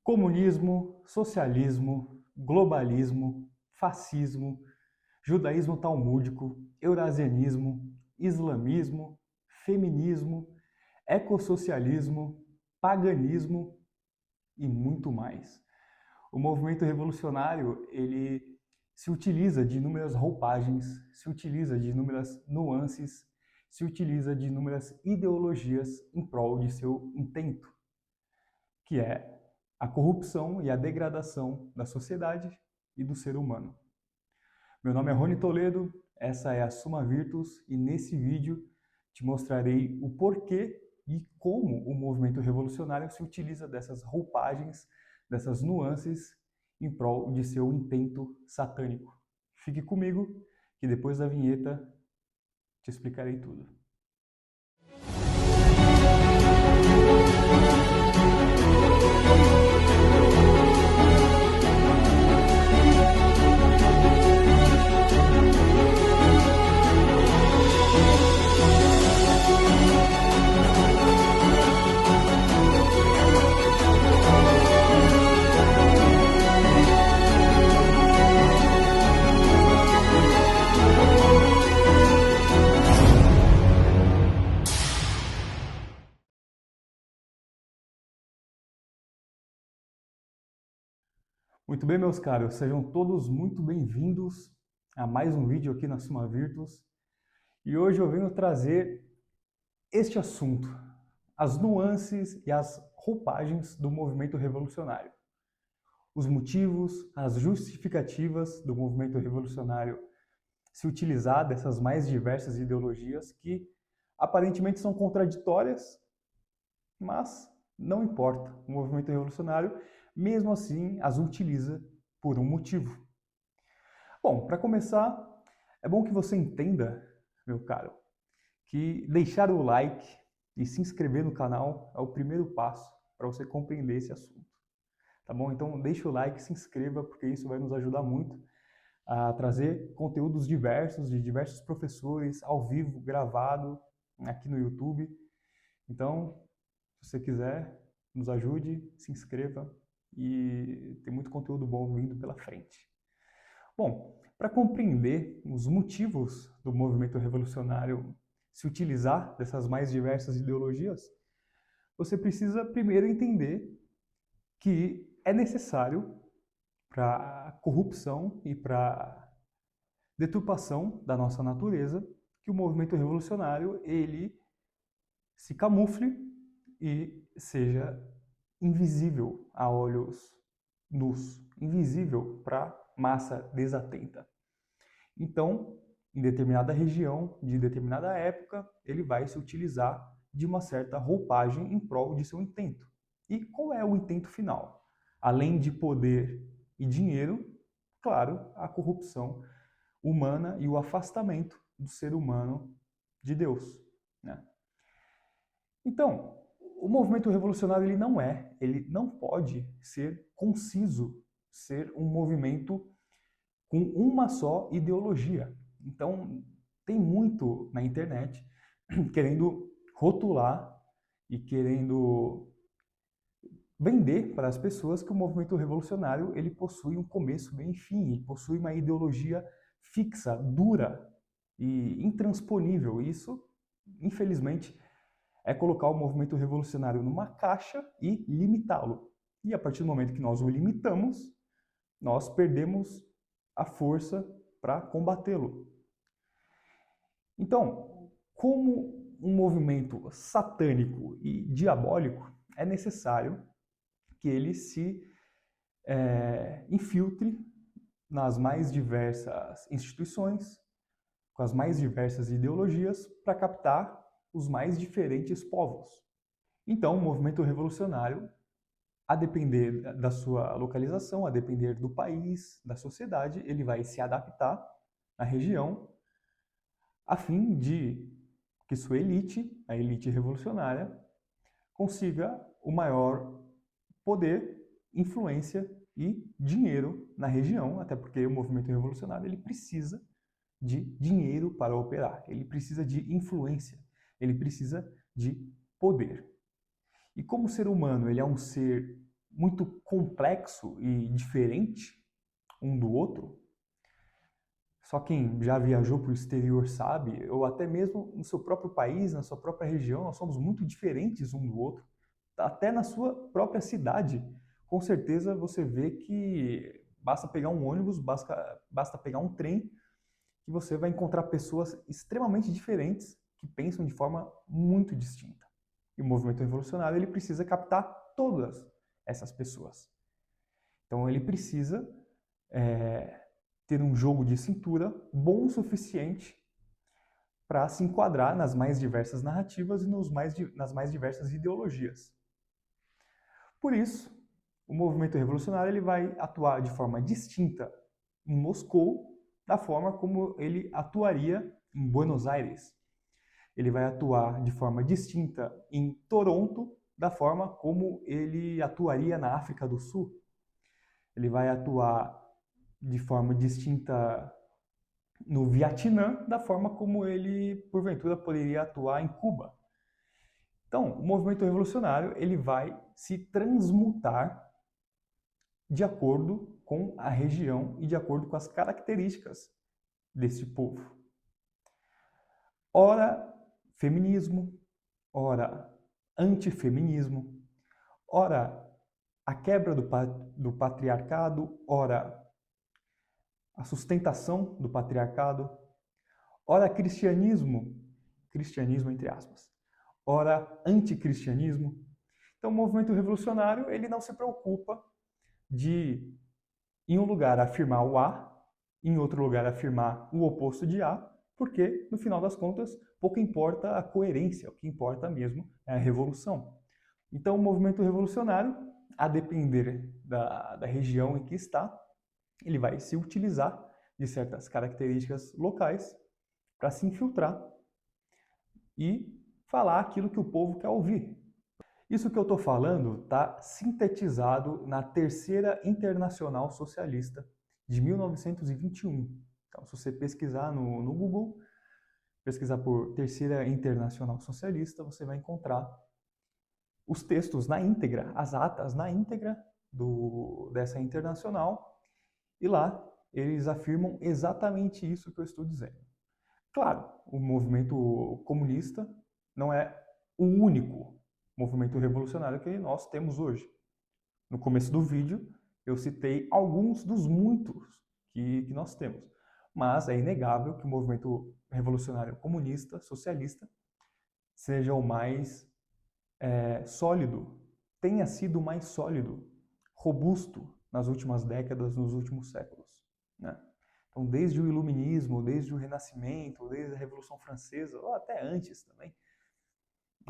Comunismo, socialismo, globalismo, fascismo, judaísmo talmúdico, eurasianismo, islamismo, feminismo, ecossocialismo, paganismo e muito mais. O movimento revolucionário, ele se utiliza de inúmeras roupagens, se utiliza de inúmeras nuances, se utiliza de inúmeras ideologias em prol de seu intento, que é a corrupção e a degradação da sociedade e do ser humano. Meu nome é Rony Toledo, essa é a Summa Virtus e nesse vídeo te mostrarei o porquê e como o movimento revolucionário se utiliza dessas roupagens, dessas nuances em prol de seu intento satânico. Fique comigo que depois da vinheta te explicarei tudo. Muito bem, meus caros, sejam todos muito bem-vindos a mais um vídeo aqui na Summa Virtus. E hoje eu venho trazer este assunto, as nuances e as roupagens do movimento revolucionário. Os motivos, as justificativas do movimento revolucionário se utilizar dessas mais diversas ideologias que aparentemente são contraditórias, mas não importa. O movimento revolucionário, mesmo assim, as utiliza por um motivo. Bom, para começar, é bom que você entenda, meu caro, que deixar o like e se inscrever no canal é o primeiro passo para você compreender esse assunto. Tá bom? Então deixa o like, se inscreva, porque isso vai nos ajudar muito a trazer conteúdos diversos, de diversos professores, ao vivo, gravado, aqui no YouTube. Então, se você quiser, nos ajude, se inscreva e tem muito conteúdo bom vindo pela frente. Bom, para compreender os motivos do movimento revolucionário se utilizar dessas mais diversas ideologias, você precisa primeiro entender que é necessário para a corrupção e para a deturpação da nossa natureza que o movimento revolucionário ele se camufle e seja invisível a olhos nus, invisível para a massa desatenta. Então, em determinada região, de determinada época, ele vai se utilizar de uma certa roupagem em prol de seu intento. E qual é o intento final? Além de poder e dinheiro, claro, a corrupção humana e o afastamento do ser humano de Deus, né? Então, o movimento revolucionário ele não pode ser conciso, ser um movimento com uma só ideologia. Então, tem muito na internet querendo rotular e querendo vender para as pessoas que o movimento revolucionário ele possui um começo, meio e fim, e possui uma ideologia fixa, dura e intransponível. Isso, infelizmente, é colocar o movimento revolucionário numa caixa e limitá-lo. E a partir do momento que nós o limitamos, nós perdemos a força para combatê-lo. Então, como um movimento satânico e diabólico, é necessário que ele se infiltre nas mais diversas instituições, com as mais diversas ideologias, para captar os mais diferentes povos. Então, o movimento revolucionário, a depender da sua localização, a depender do país, da sociedade, ele vai se adaptar à região, a fim de que sua elite, a elite revolucionária, consiga o maior poder, influência e dinheiro na região, até porque o movimento revolucionário ele precisa de dinheiro para operar, ele precisa de influência, ele precisa de poder. E como o ser humano ele é um ser muito complexo e diferente um do outro. Só quem já viajou para o exterior sabe, ou até mesmo no seu próprio país, na sua própria região, nós somos muito diferentes um do outro. Até na sua própria cidade, com certeza você vê que basta pegar um ônibus, basta pegar um trem, que você vai encontrar pessoas extremamente diferentes que pensam de forma muito distinta. E o movimento revolucionário ele precisa captar todas essas pessoas. Então ele precisa ter um jogo de cintura bom o suficiente para se enquadrar nas mais diversas narrativas e nas mais diversas ideologias. Por isso, o movimento revolucionário ele vai atuar de forma distinta em Moscou da forma como ele atuaria em Buenos Aires. Ele vai atuar de forma distinta em Toronto da forma como ele atuaria na África do Sul. Ele vai atuar de forma distinta no Vietnã da forma como ele, porventura, poderia atuar em Cuba. Então, o movimento revolucionário ele vai se transmutar de acordo com a região e de acordo com as características desse povo. Ora, feminismo, ora, antifeminismo, ora, a quebra do patriarcado, ora, a sustentação do patriarcado, ora, cristianismo entre aspas, ora, anticristianismo. Então, o movimento revolucionário ele não se preocupa de, em um lugar, afirmar o A, em outro lugar, afirmar o oposto de A, porque, no final das contas, pouco importa a coerência, o que importa mesmo é a revolução. Então, o movimento revolucionário, a depender da região em que está, ele vai se utilizar de certas características locais para se infiltrar e falar aquilo que o povo quer ouvir. Isso que eu estou falando está sintetizado na Terceira Internacional Socialista de 1921. Então, se você pesquisar no Google, pesquisar por Terceira Internacional Socialista, você vai encontrar os textos na íntegra, as atas na íntegra dessa internacional, e lá eles afirmam exatamente isso que eu estou dizendo. Claro, o movimento comunista não é o único movimento revolucionário que nós temos hoje. No começo do vídeo, eu citei alguns dos muitos que nós temos. Mas é inegável que o movimento revolucionário comunista, socialista, seja o mais sólido, tenha sido mais sólido, robusto nas últimas décadas, nos últimos séculos, né? Então, desde o Iluminismo, desde o Renascimento, desde a Revolução Francesa, ou até antes também,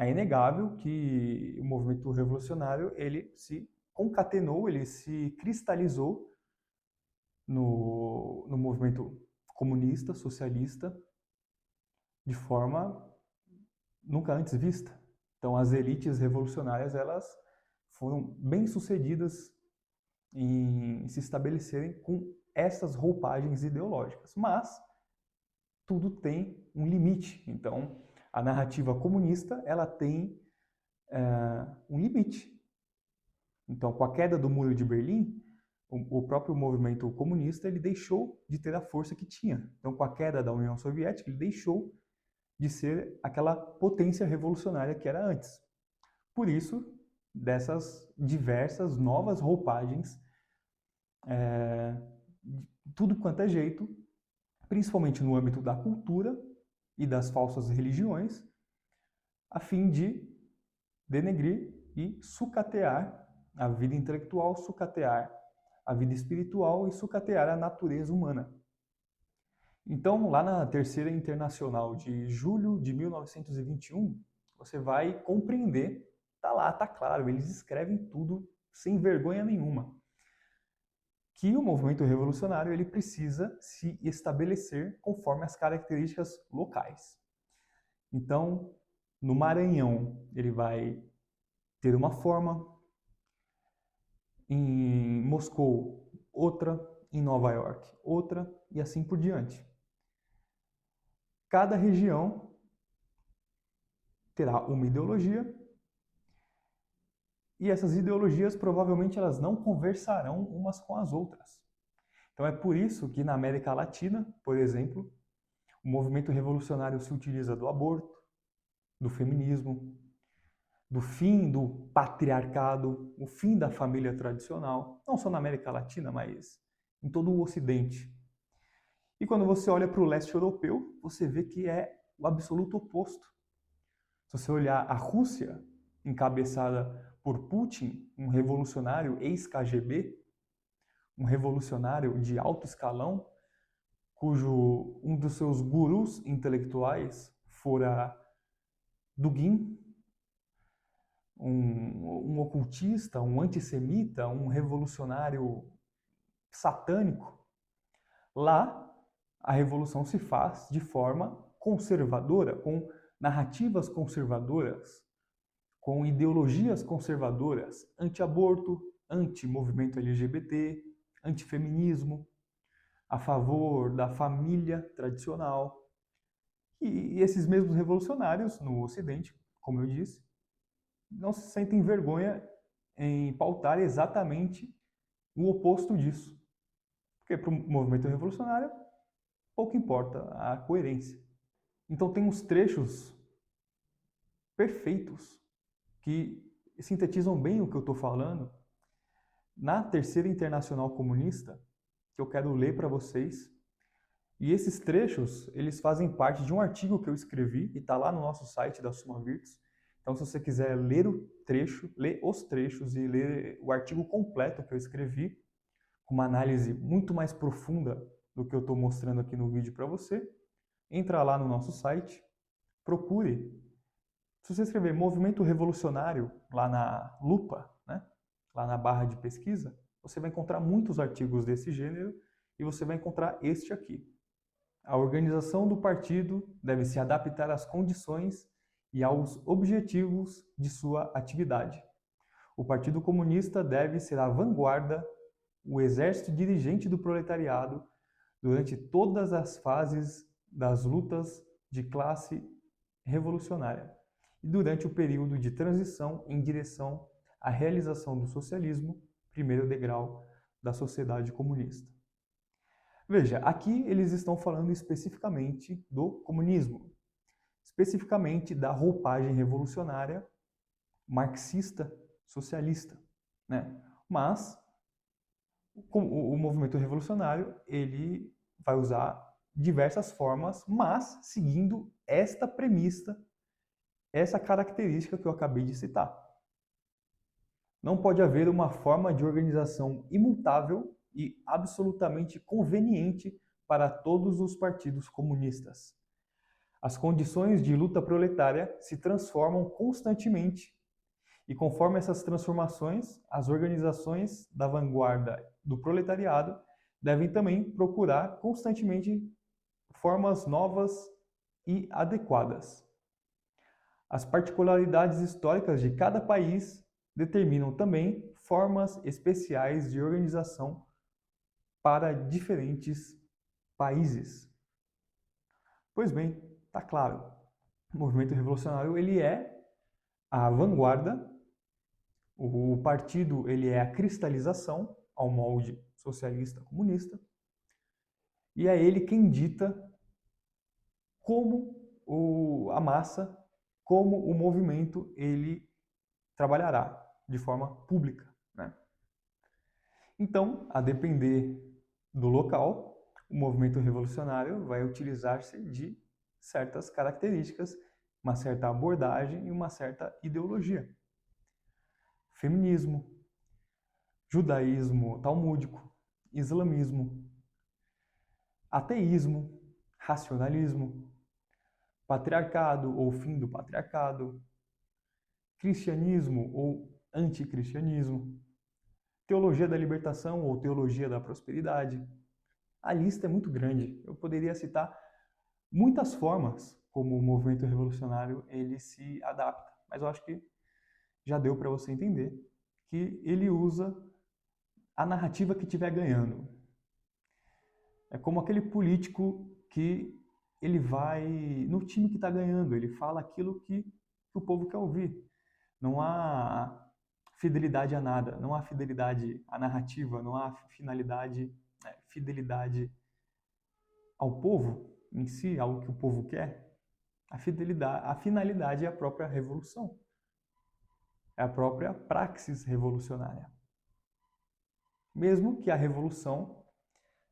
é inegável que o movimento revolucionário ele se concatenou, ele se cristalizou no movimento comunista, socialista, de forma nunca antes vista. Então, as elites revolucionárias elas foram bem-sucedidas em se estabelecerem com essas roupagens ideológicas, mas tudo tem um limite. Então, a narrativa comunista ela tem um limite. Então, com a queda do Muro de Berlim, o próprio movimento comunista ele deixou de ter a força que tinha. Então, com a queda da União Soviética, ele deixou de ser aquela potência revolucionária que era antes. Por isso, dessas diversas novas roupagens, de tudo quanto é jeito, principalmente no âmbito da cultura e das falsas religiões, a fim de denegrir e sucatear a vida intelectual, sucatear a vida espiritual e sucatear a natureza humana. Então, lá na Terceira Internacional de julho de 1921, você vai compreender, tá lá, tá claro, eles escrevem tudo sem vergonha nenhuma, que o movimento revolucionário ele precisa se estabelecer conforme as características locais. Então, no Maranhão, ele vai ter uma forma, em Moscou, outra, em Nova York, outra, e assim por diante. Cada região terá uma ideologia E essas ideologias provavelmente elas não conversarão umas com as outras. Então é por isso que na América Latina, por exemplo, o movimento revolucionário se utiliza do aborto, do feminismo, do fim do patriarcado, o fim da família tradicional, não só na América Latina, mas em todo o Ocidente. E quando você olha para o leste europeu, você vê que é o absoluto oposto. Se você olhar a Rússia, encabeçada por Putin, um revolucionário ex-KGB, um revolucionário de alto escalão, cujo um dos seus gurus intelectuais fora Dugin, um ocultista, um antissemita, um revolucionário satânico. Lá, a revolução se faz de forma conservadora, com narrativas conservadoras, com ideologias conservadoras, anti-aborto, anti-movimento LGBT, anti-feminismo, a favor da família tradicional. E esses mesmos revolucionários no Ocidente, como eu disse, não se sentem vergonha em pautar exatamente o oposto disso. Porque para o movimento revolucionário, pouco importa a coerência. Então tem uns trechos perfeitos que sintetizam bem o que eu estou falando na Terceira Internacional Comunista, que eu quero ler para vocês. E esses trechos, eles fazem parte de um artigo que eu escrevi e está lá no nosso site da Suma Virtus. Então, se você quiser ler o trecho, ler os trechos e ler o artigo completo que eu escrevi, com uma análise muito mais profunda do que eu estou mostrando aqui no vídeo para você, entra lá no nosso site, procure. Se você escrever Movimento Revolucionário lá na lupa, né, lá na barra de pesquisa, você vai encontrar muitos artigos desse gênero e você vai encontrar este aqui. A organização do partido deve se adaptar às condições e aos objetivos de sua atividade. O Partido Comunista deve ser a vanguarda, o exército dirigente do proletariado durante todas as fases das lutas de classe revolucionária e durante o período de transição em direção à realização do socialismo, primeiro degrau da sociedade comunista. Veja, aqui eles estão falando especificamente do comunismo, especificamente da roupagem revolucionária marxista, socialista, né? Mas o movimento revolucionário ele vai usar diversas formas, mas seguindo esta premissa, essa característica que eu acabei de citar. Não pode haver uma forma de organização imutável e absolutamente conveniente para todos os partidos comunistas. As condições de luta proletária se transformam constantemente e, conforme essas transformações, as organizações da vanguarda do proletariado devem também procurar constantemente formas novas e adequadas. As particularidades históricas de cada país determinam também formas especiais de organização para diferentes países. Pois bem, está claro, o movimento revolucionário ele é a vanguarda, o partido ele é a cristalização ao molde socialista comunista, e é ele quem dita como a massa, como o movimento ele trabalhará de forma pública, né? Então, a depender do local, o movimento revolucionário vai utilizar-se de certas características, uma certa abordagem e uma certa ideologia. Feminismo, judaísmo talmúdico, islamismo, ateísmo, racionalismo, patriarcado ou fim do patriarcado, cristianismo ou anticristianismo, teologia da libertação ou teologia da prosperidade. A lista é muito grande. Eu poderia citar muitas formas como o movimento revolucionário ele se adapta, mas eu acho que já deu para você entender que ele usa a narrativa que estiver ganhando. É como aquele político que ele vai no time que está ganhando, ele fala aquilo que o povo quer ouvir. Não há fidelidade a nada, não há fidelidade à narrativa, não há fidelidade ao povo em si, ao que o povo quer. A finalidade é a própria revolução, é a própria praxis revolucionária. Mesmo que a revolução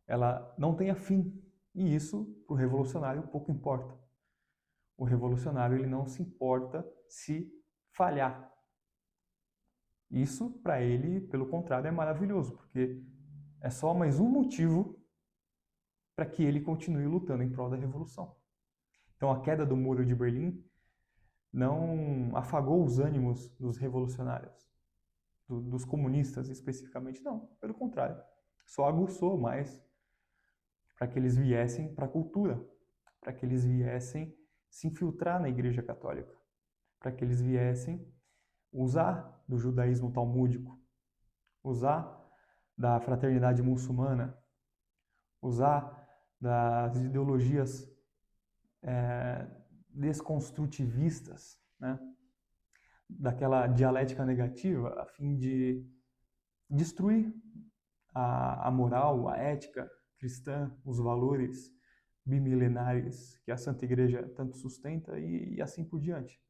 ela não tenha fim, e isso para o revolucionário pouco importa. O revolucionário ele não se importa se falhar. Isso para ele, pelo contrário, é maravilhoso, porque é só mais um motivo para que ele continue lutando em prol da revolução. Então a queda do Muro de Berlim não afagou os ânimos dos revolucionários, dos comunistas especificamente, não, pelo contrário, só aguçou mais para que eles viessem para a cultura, para que eles viessem se infiltrar na Igreja Católica, para que eles viessem usar do judaísmo talmúdico, usar da fraternidade muçulmana, usar das ideologias desconstrutivistas, né? Daquela dialética negativa, a fim de destruir a moral, a ética cristã, os valores bimilenares que a Santa Igreja tanto sustenta e assim por diante.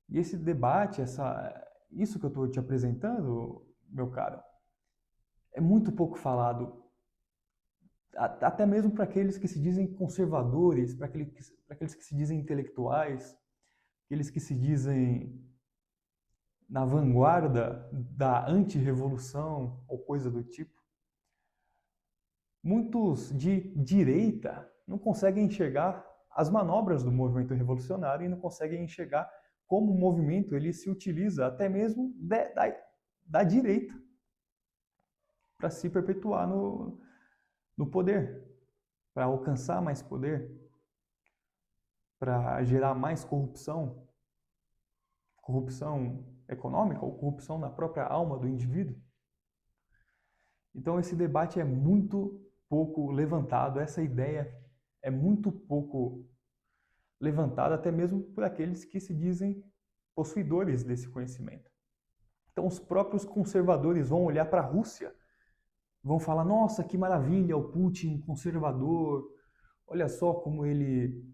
E esse debate, isso que eu estou te apresentando, meu caro, é muito pouco falado, até mesmo para aqueles que se dizem conservadores, para aqueles que se dizem intelectuais, aqueles que se dizem na vanguarda da antirrevolução ou coisa do tipo. Muitos de direita não conseguem enxergar as manobras do movimento revolucionário e não conseguem enxergar como o movimento ele se utiliza até mesmo da direita para se perpetuar no poder, para alcançar mais poder, para gerar mais corrupção econômica ou corrupção na própria alma do indivíduo. Então esse debate é muito pouco levantado, essa ideia é muito pouco levantada até mesmo por aqueles que se dizem possuidores desse conhecimento. Então os próprios conservadores vão olhar para a Rússia, vão falar, nossa, que maravilha, o Putin conservador, olha só como ele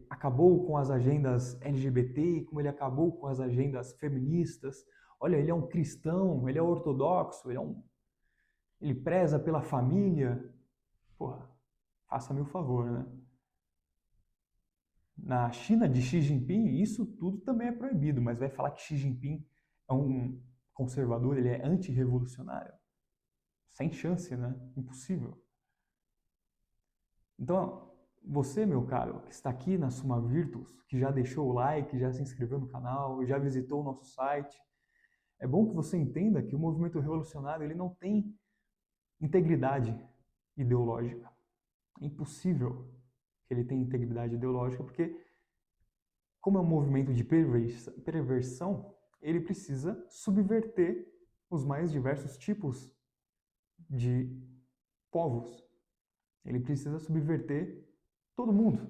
acabou com as agendas LGBT, como ele acabou com as agendas feministas. Olha, ele é um cristão, ele é ortodoxo, ele preza pela família. Porra, faça-me o favor, né? Na China de Xi Jinping, isso tudo também é proibido, mas vai falar que Xi Jinping é um conservador, ele é antirrevolucionário? Sem chance, né? Impossível. Então, você, meu caro, que está aqui na Summa Virtus, que já deixou o like, já se inscreveu no canal, já visitou o nosso site, é bom que você entenda que o movimento revolucionário ele não tem integridade ideológica. É impossível que ele tenha integridade ideológica, porque, como é um movimento de perversão, ele precisa subverter os mais diversos tipos de povos. Ele precisa subverter todo mundo,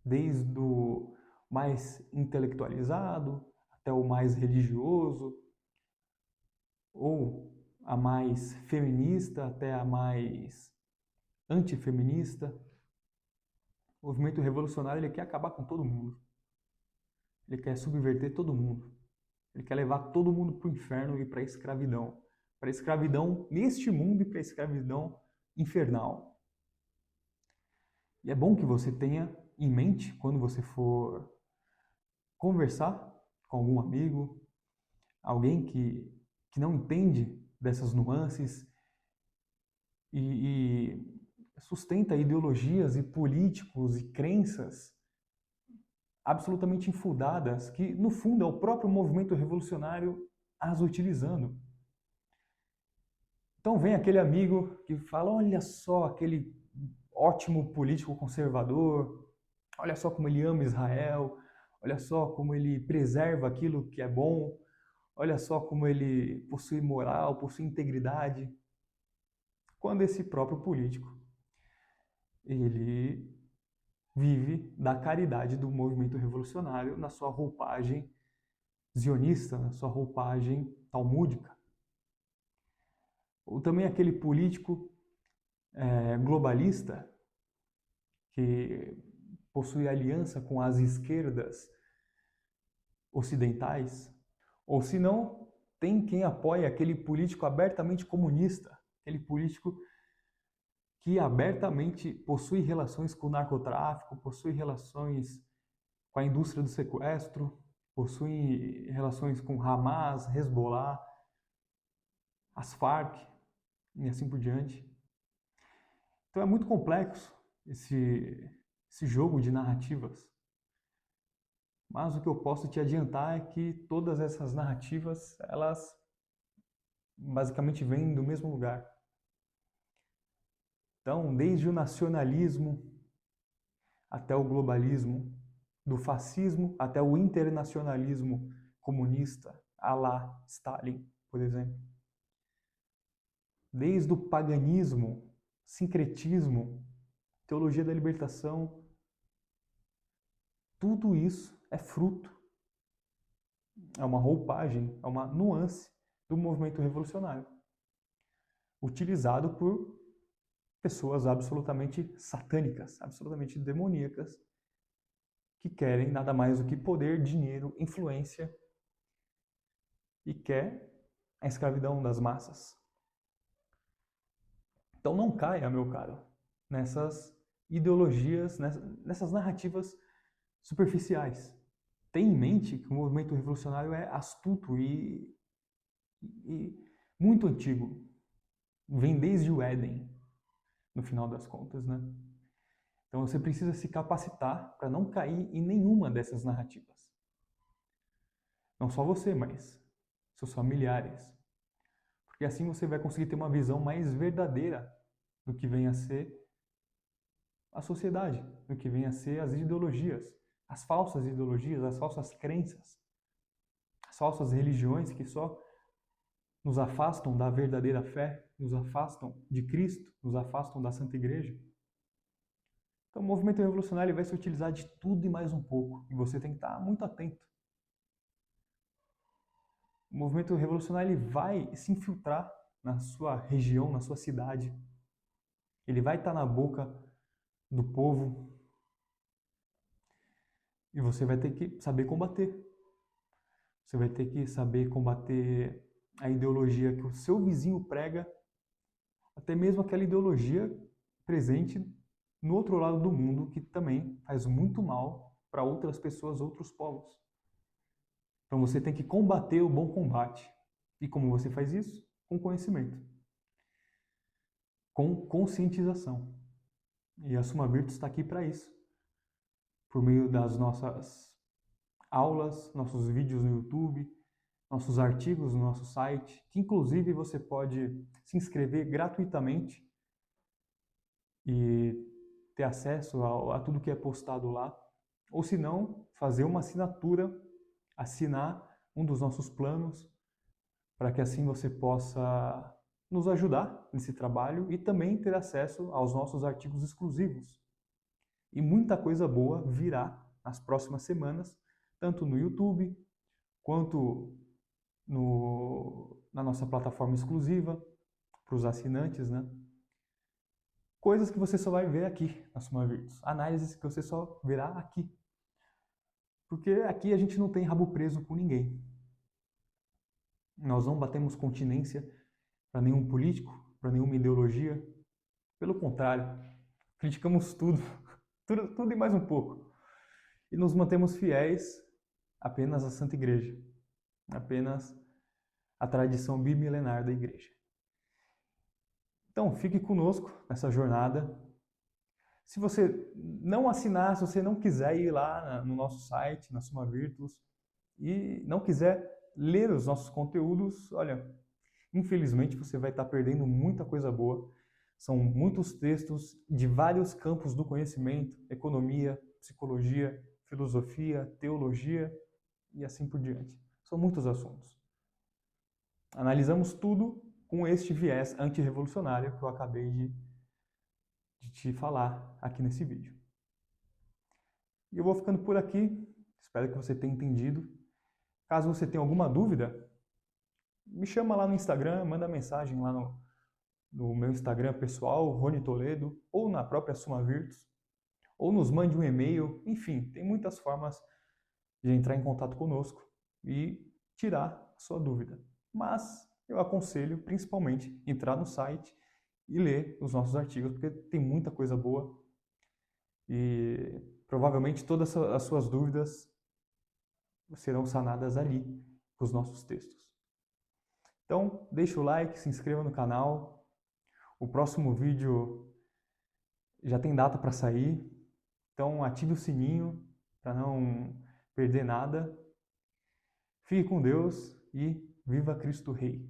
desde o mais intelectualizado até o mais religioso, ou a mais feminista até a mais antifeminista. O movimento revolucionário ele quer acabar com todo mundo. Ele quer subverter todo mundo. Ele quer levar todo mundo para o inferno e para a escravidão. Para a escravidão neste mundo e para a escravidão infernal. E é bom que você tenha em mente, quando você for conversar com algum amigo, alguém que não entende dessas nuances e sustenta ideologias e políticos e crenças absolutamente infundadas, que no fundo é o próprio movimento revolucionário as utilizando. Então vem aquele amigo que fala, olha só, aquele ótimo político conservador, olha só como ele ama Israel, olha só como ele preserva aquilo que é bom, olha só como ele possui moral, possui integridade. Quando esse próprio político, ele vive da caridade do movimento revolucionário na sua roupagem zionista na sua roupagem talmúdica. Ou também aquele político globalista que possui aliança com as esquerdas ocidentais. Ou se não, tem quem apoia aquele político abertamente comunista, aquele político que abertamente possui relações com o narcotráfico, possui relações com a indústria do sequestro, possui relações com Hamas, Hezbollah, as Farc e assim por diante. Então é muito complexo esse jogo de narrativas. Mas o que eu posso te adiantar é que todas essas narrativas, elas basicamente vêm do mesmo lugar. Então, desde o nacionalismo até o globalismo, do fascismo até o internacionalismo comunista, à la Stalin, por exemplo. Desde o paganismo, sincretismo, teologia da libertação, tudo isso é fruto, é uma roupagem, é uma nuance do movimento revolucionário, utilizado por pessoas absolutamente satânicas, absolutamente demoníacas, que querem nada mais do que poder, dinheiro, influência e quer a escravidão das massas. Então não caia, meu caro, nessas ideologias, nessas narrativas superficiais. Tenha em mente que o movimento revolucionário é astuto e muito antigo. Vem desde o Éden, no final das contas, né? Então você precisa se capacitar para não cair em nenhuma dessas narrativas. Não só você, mas seus familiares. Porque assim você vai conseguir ter uma visão mais verdadeira do que vem a ser a sociedade, do que vem a ser as ideologias, as falsas ideologias, as falsas crenças, as falsas religiões que só nos afastam da verdadeira fé, nos afastam de Cristo, nos afastam da Santa Igreja. Então o movimento revolucionário vai se utilizar de tudo e mais um pouco, e você tem que estar muito atento. O movimento revolucionário ele vai se infiltrar na sua região, na sua cidade. Ele vai estar na boca do povo e você vai ter que saber combater. Você vai ter que saber combater a ideologia que o seu vizinho prega, até mesmo aquela ideologia presente no outro lado do mundo que também faz muito mal para outras pessoas, outros povos. Então você tem que combater o bom combate. E como você faz isso? Com conhecimento. Com conscientização. E a Suma Virtus está aqui para isso. Por meio das nossas aulas, nossos vídeos no YouTube, nossos artigos no nosso site, que inclusive você pode se inscrever gratuitamente e ter acesso a tudo que é postado lá. Ou se não, fazer uma assinatura, assinar um dos nossos planos, para que assim você possa nos ajudar nesse trabalho e também ter acesso aos nossos artigos exclusivos. E muita coisa boa virá nas próximas semanas, tanto no YouTube, quanto na nossa plataforma exclusiva, para os assinantes, né? Coisas que você só vai ver aqui na Suma Virtus. Análises que você só verá aqui. Porque aqui a gente não tem rabo preso com ninguém. Nós não batemos continência para nenhum político, para nenhuma ideologia. Pelo contrário, criticamos tudo, tudo e mais um pouco. E nos mantemos fiéis apenas à Santa Igreja, apenas à tradição bimilenar da Igreja. Então, fique conosco nessa jornada. Se você não assinar, se você não quiser ir lá no nosso site, na Suma Virtus, e não quiser ler os nossos conteúdos, olha, infelizmente você vai estar perdendo muita coisa boa. São muitos textos de vários campos do conhecimento, economia, psicologia, filosofia, teologia e assim por diante. São muitos assuntos. Analisamos tudo com este viés antirrevolucionário que eu acabei de te falar aqui nesse vídeo. E eu vou ficando por aqui. Espero que você tenha entendido. Caso você tenha alguma dúvida, me chama lá no Instagram, manda mensagem lá no meu Instagram pessoal, Rony Toledo, ou na própria Suma Virtus, ou nos mande um e-mail. Enfim, tem muitas formas de entrar em contato conosco e tirar a sua dúvida. Mas eu aconselho principalmente entrar no site e ler os nossos artigos, porque tem muita coisa boa e provavelmente todas as suas dúvidas serão sanadas ali com os nossos textos. Então, deixa o like, se inscreva no canal. O próximo vídeo já tem data para sair, então ative o sininho para não perder nada. Fique com Deus e viva Cristo Rei!